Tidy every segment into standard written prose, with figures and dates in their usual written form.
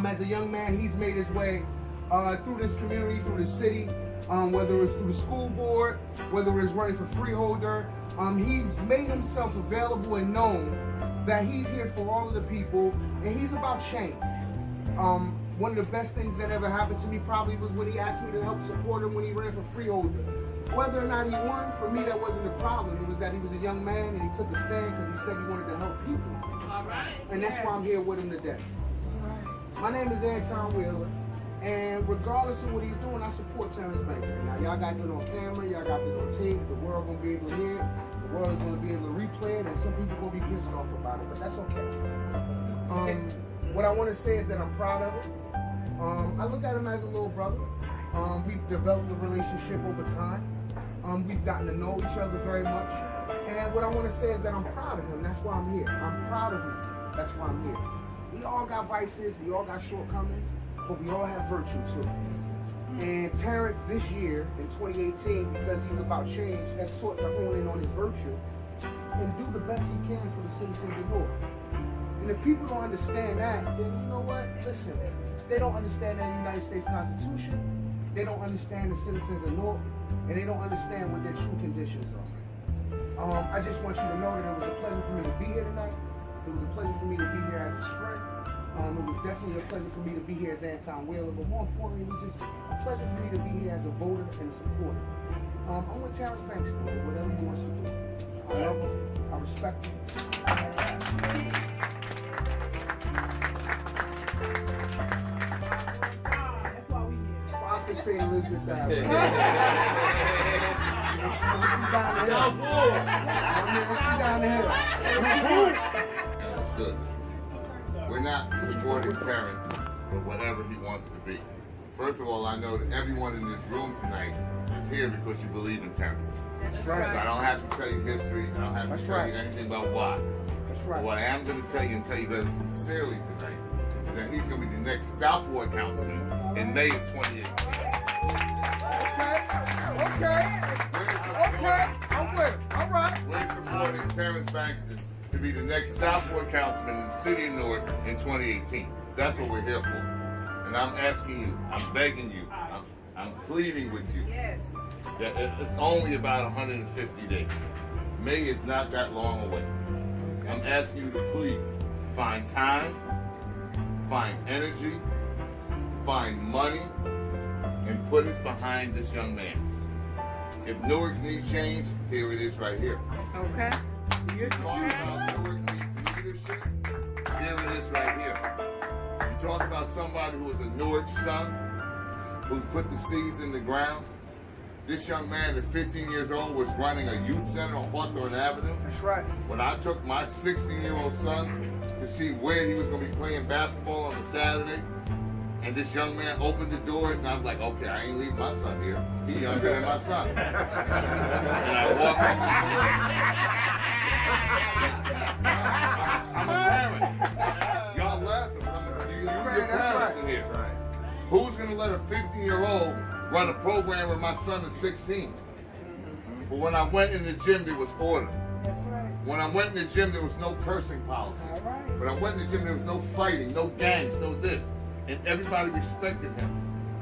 As a young man, he's made his way through this community, through the city, whether it's through the school board, whether it's running for freeholder. He's made himself available and known that he's here for all of the people, and he's about change. One of the best things that ever happened to me probably was when he asked me to help support him when he ran for freeholder. Whether or not he won, for me that wasn't the problem. It was that he was a young man and he took a stand because he said he wanted to help people. All right. And that's why I'm here with him today. My name is Anton Wheeler, and regardless of what he's doing, I support Terrance Bankston. Now, y'all got it on camera, y'all got it on tape, the world gonna be able to hear it, the world is gonna be able to replay it, and some people gonna be pissed off about it, but that's okay. What I wanna say is that I'm proud of him. I look at him as a little brother. We've developed a relationship over time. We've gotten to know each other very much. And what I wanna say is that I'm proud of him, that's why I'm here. I'm proud of him, that's why I'm here. We all got vices, we all got shortcomings, but we all have virtue too. And Terrance this year, in 2018, because he's about change, has sought to hone in on his virtue and do the best he can for the citizens of Newark. And if people don't understand that, then you know what? Listen, if they don't understand the United States Constitution, they don't understand the citizens of Newark, and they don't understand what their true conditions are. I just want you to know that it was a pleasure for me to be here tonight. It was a pleasure for me to be here as his friend. It was definitely a pleasure for me to be here as Anton Wheeler, but more importantly, it was just a pleasure for me to be here as a voter and a supporter. I'm with Terrance Bankston, whatever he wants to do. I love him. I respect him. That's why we here. 515 Elizabeth Dial. Understood. We're not supporting Terrance for whatever he wants to be. First of all, I know that everyone in this room tonight is here because you believe in Terrance. That's right. So I don't have to tell you history. I don't have to tell you anything about why. That's right. But what I am going to tell you, and tell you very sincerely tonight, is that he's going to be the next South Ward councilman in May of 2018. Okay, I'm with it. All right. We're supporting Terrance Bankston to be the next South Ward councilman in the city of Newark in 2018. That's what we're here for. And I'm asking you, I'm begging you, I'm pleading with you. Yes. That it's only about 150 days. May is not that long away. I'm asking you to please find time, find energy, find money, and put it behind this young man. If Newark needs change, here it is right here. Okay. You talk about Newark needs leadership, here it is right here. You talk about somebody who is a Newark son, who's put the seeds in the ground. This young man at 15 years old was running a youth center on Hawthorne Avenue. That's right. When I took my 16-year-old son to see where he was going to be playing basketball on a Saturday, and this young man opened the doors, and I was like, okay, I ain't leaving my son here. He's younger than my son. And I walked I'm a parent. Y'all laughing. You're parents in here. Who's going to let a 15-year-old run a program where my son is 16? But when I went in the gym, there was order. That's right. When I went in the gym, there was no cursing policy. All right. When I went in the gym, there was no fighting, no gangs, no this. And everybody respected him.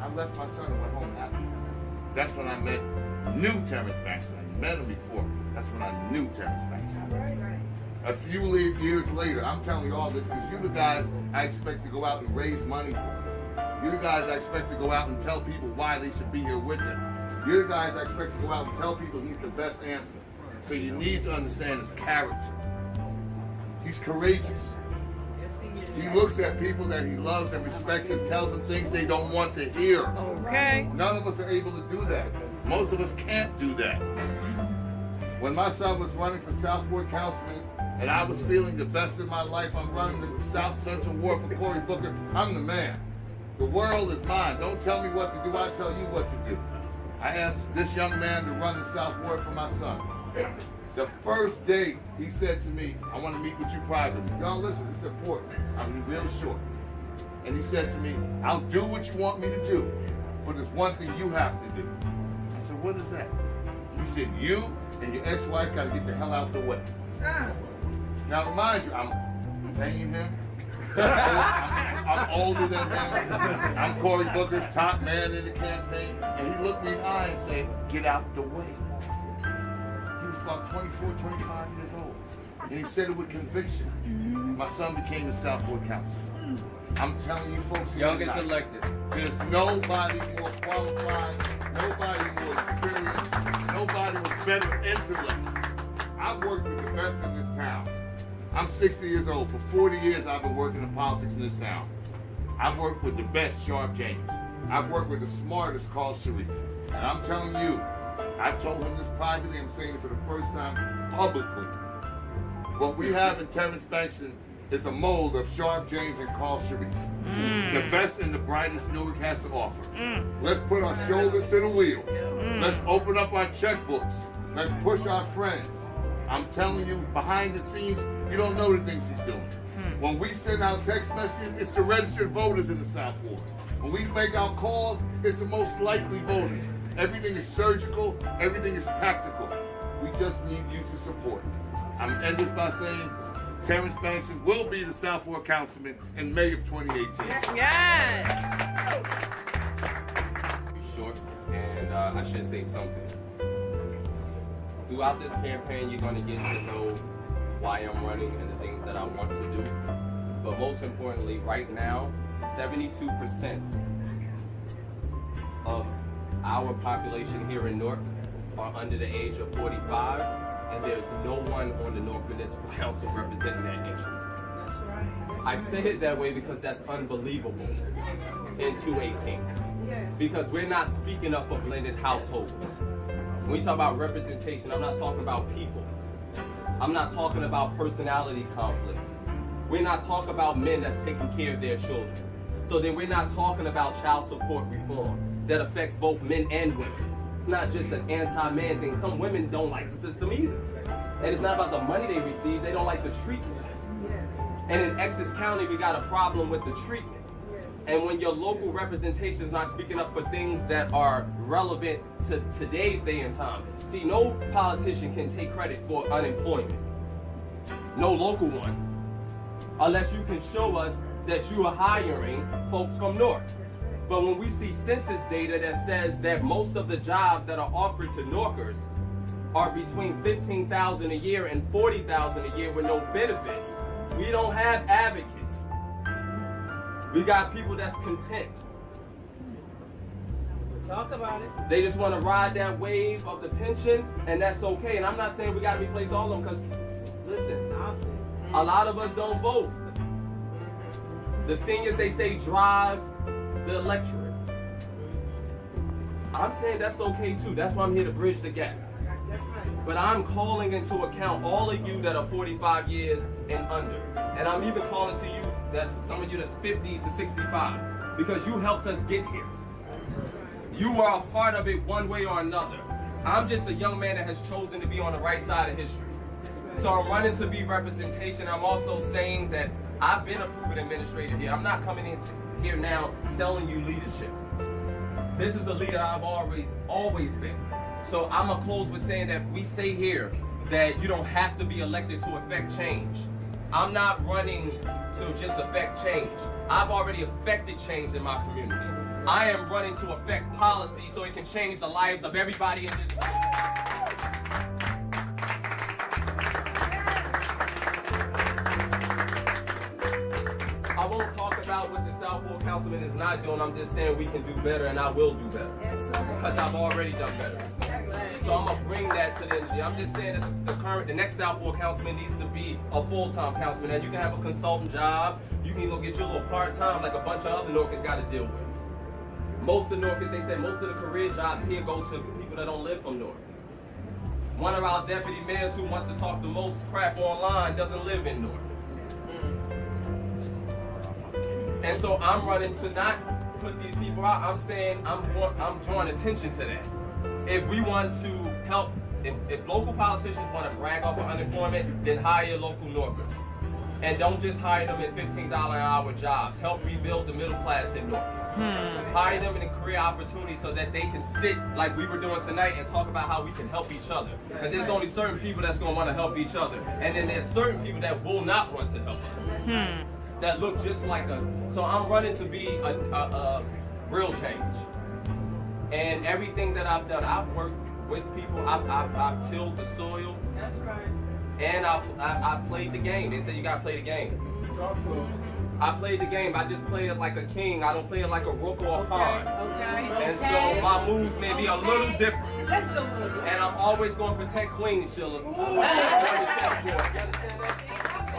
I left my son and went home happy. That's when I knew Terrance Bankston. I met him before. That's when I knew Terrance Bankston. Right, right. A few years later, I'm telling you all this because you the guys I expect to go out and raise money for us. You the guys I expect to go out and tell people why they should be here with them. You're the guys I expect to go out and tell people he's the best answer. So you need to understand his character. He's courageous. He looks at people that he loves and respects and tells them things they don't want to hear. Okay. None of us are able to do that. Most of us can't do that. When my son was running for South Ward Councilman and I was feeling the best in my life, I'm running the South Central Ward for Cory Booker, I'm the man. The world is mine. Don't tell me what to do, I tell you what to do. I asked this young man to run the South Ward for my son. The first day he said to me, I want to meet with you privately. Y'all listen, it's important. I'll be real short. And he said to me, I'll do what you want me to do, but there's one thing you have to do. I said, what is that? He said, you and your ex-wife got to get the hell out the way. Now remind you, I'm paying him, I'm older than him. I'm Cory Booker's top man in the campaign. And he looked me in the eye and said, get out the way. He was about 24, 25 years old. And he said it with conviction. My son became the Southport Councilman. I'm telling you folks, youngest elected. There's nobody more qualified, nobody more experienced, nobody with better intellect. I've worked with the best in this town. I'm 60 years old. For 40 years, I've been working in politics in this town. I've worked with the best, Sharp James. I've worked with the smartest, Carl Sharif. And I'm telling you, I've told him this privately, I'm saying it for the first time publicly. What we have in Terrance Bankston is a mold of Sharp James and Carl Sharif. The best and the brightest Newark has to offer. Let's put our shoulders to the wheel. Let's open up our checkbooks. Let's push our friends. I'm telling you, behind the scenes, you don't know the things he's doing. When we send out text messages, it's the registered voters in the South Ward. When we make our calls, it's the most likely voters. Everything is surgical, everything is tactical. We just need you to support. I'm going to end this by saying Terrance Bankston will be the South Ward Councilman in May of 2018. Yes. Short, and I should say something. Throughout this campaign, you're going to get to know why I'm running and the things that I want to do. But most importantly, right now, 72% of our population here in Newark are under the age of 45, and there's no one on the Newark Municipal Council representing that interest. That's right. I say it that way because that's unbelievable in 2018. Because we're not speaking up for blended households. When we talk about representation, I'm not talking about people. I'm not talking about personality conflicts. We're not talking about men that's taking care of their children. So then we're not talking about child support reform that affects both men and women. It's not just an anti-man thing. Some women don't like the system either. And it's not about the money they receive, they don't like the treatment. And in Essex County, we got a problem with the treatment. And when your local representation is not speaking up for things that are relevant to today's day and time. See, no politician can take credit for unemployment. No local one. Unless you can show us that you are hiring folks from Newark. But when we see census data that says that most of the jobs that are offered to Newarkers are between $15,000 a year and $40,000 a year with no benefits, we don't have advocates. We got people that's content. Talk about it. They just want to ride that wave of the pension, and that's okay. And I'm not saying we got to replace all of them, because, listen, a lot of us don't vote. The seniors, they say, drive the electorate. I'm saying that's okay, too. That's why I'm here to bridge the gap. But I'm calling into account all of you that are 45 years and under. And I'm even calling to you, that's some of you that's 50 to 65, because you helped us get here. You are a part of it one way or another. I'm just a young man that has chosen to be on the right side of history. So I'm running to be representation. I'm also saying that I've been a proven administrator here. I'm not coming in here now selling you leadership. This is the leader I've always been. So I'm going to close with saying that we say here that you don't have to be elected to affect change. I'm not running to just affect change. I've already affected change in my community. I am running to affect policy so it can change the lives of everybody in this country. I won't talk about what the Southport Councilman is not doing. I'm just saying we can do better, and I will do better. Because I've already done better. So I'm going to bring that to the energy. I'm just saying that the next Southport Councilman needs to be a full-time councilman. And you can have a consultant job. You can go get your little part-time like a bunch of other Newarkers got to deal with. Most of Newarkers, they said most of the career jobs here go to people that don't live from Newark. One of our deputy mayors who wants to talk the most crap online doesn't live in Newark. And so I'm running to not put these people out. I'm saying I'm drawing attention to that. If we want to help, if local politicians want to brag off of unemployment, then hire local Newarkers. And don't just hire them in $15 an hour jobs. Help rebuild the middle class in Newark. Hire them in career opportunities so that they can sit like we were doing tonight and talk about how we can help each other. Because there's only certain people that's going to want to help each other. And then there's certain people that will not want to help us. that look just like us. So I'm running to be a real change. And everything that I've done, I've worked with people, I've tilled the soil, That's right. and I played the game. They say you gotta play the game. I played the game. I just play it like a king. I don't play it like a rook or a pawn. Okay. And so my moves may be a little different. Just a little. And I'm always going to protect Queen, Sheila. You understand that?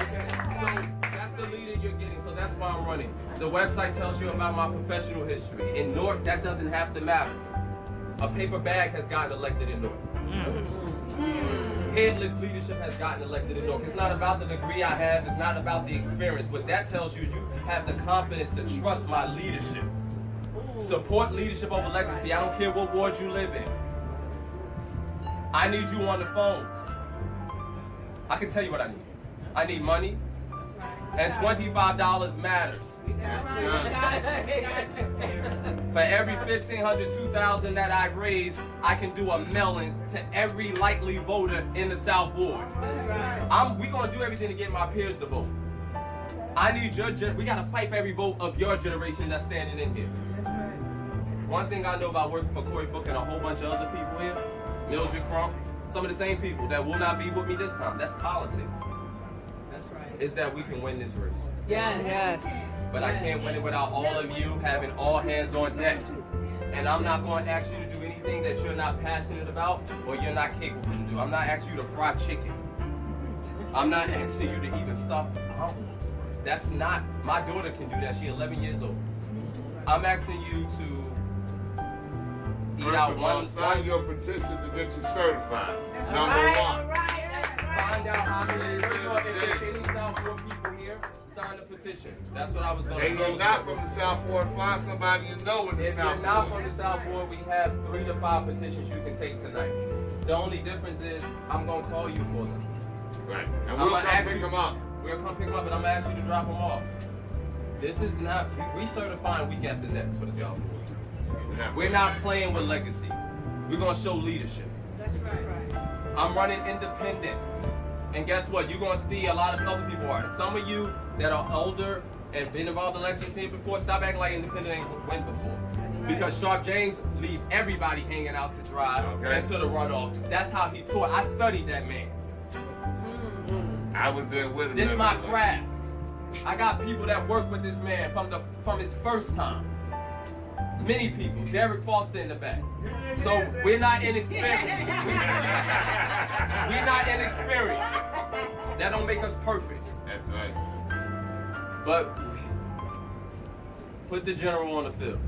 Okay. So that's the leader you're getting. So that's why I'm running. The website tells you about my professional history. In Newark, that doesn't have to matter. A paper bag has gotten elected in Newark. Headless leadership has gotten elected in Newark. It's not about the degree I have. It's not about the experience. What that tells you, you have the confidence to trust my leadership. Support leadership over legacy. I don't care what ward you live in. I need you on the phones. I can tell you what I need. I need money, and $25 matters. For every $1,500, $2,000 that I raise, I can do a mailing to every likely voter in the South Ward. We're gonna do everything to get my peers to vote. I need your we gotta fight for every vote of your generation that's standing in here. One thing I know about working for Cory Book and a whole bunch of other people here, Mildred Crump, some of the same people that will not be with me this time. That's politics. That's right. Is that we can win this race. Yes. But I can't win it without all of you having all hands on deck. And I'm not going to ask you to do anything that you're not passionate about or you're not capable to do. I'm not asking you to fry chicken. I'm not asking you to even stuff envelopes. That's not, my daughter can do that. She's 11 years old. I'm asking you to eat out one. Sign your petitions and get you certified. Number one. Find out how many, if there's any South Ward people here, sign the petition. That's what I was going to do. And you're not from the South Ward, find somebody you know in the If South you're not Ward. from the South Ward, we have 3 to 5 petitions you can take tonight. The only difference is I'm going to call you for them. Right. And we'll come pick them up. We'll come pick them up, and I'm going to ask you to drop them off. This is not, we certifying week after next for the South Ward. We're not playing with legacy. We're going to show leadership. That's right. I'm running independent. And guess what? You're going to see a lot of other people are. Some of you that are older and been involved in elections here before, stop acting like independent ain't went before. Because Sharp James leave everybody hanging out to dry and to the runoff. That's how he taught. I studied that man. I was there with him. This is my craft. I got people that work with this man from his first time. Many people. Derek Foster in the back. So we're not inexperienced. We're not inexperienced. That don't make us perfect. That's right. But put the general on the field.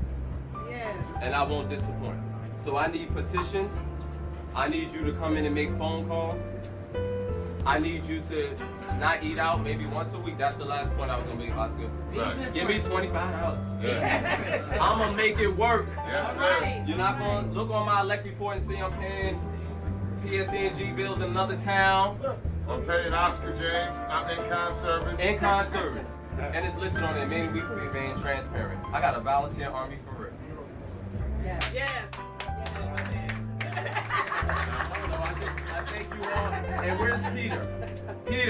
Yes. And I won't disappoint. So I need petitions. I need you to come in and make phone calls. I need you to not eat out maybe once a week. That's the last point I was going to make, Oscar. Right. Give me $25. Yeah. I'm going to make it work. Yes, sir. You're not going to look on my elect report and see I'm paying PSE&G bills in another town. I'm paying Oscar James. I'm in-kind service. In-kind service. And it's listed on there. Many weeks we're being transparent. I got a volunteer army for real. Yes. I thank you all. And where's Peter? Peter.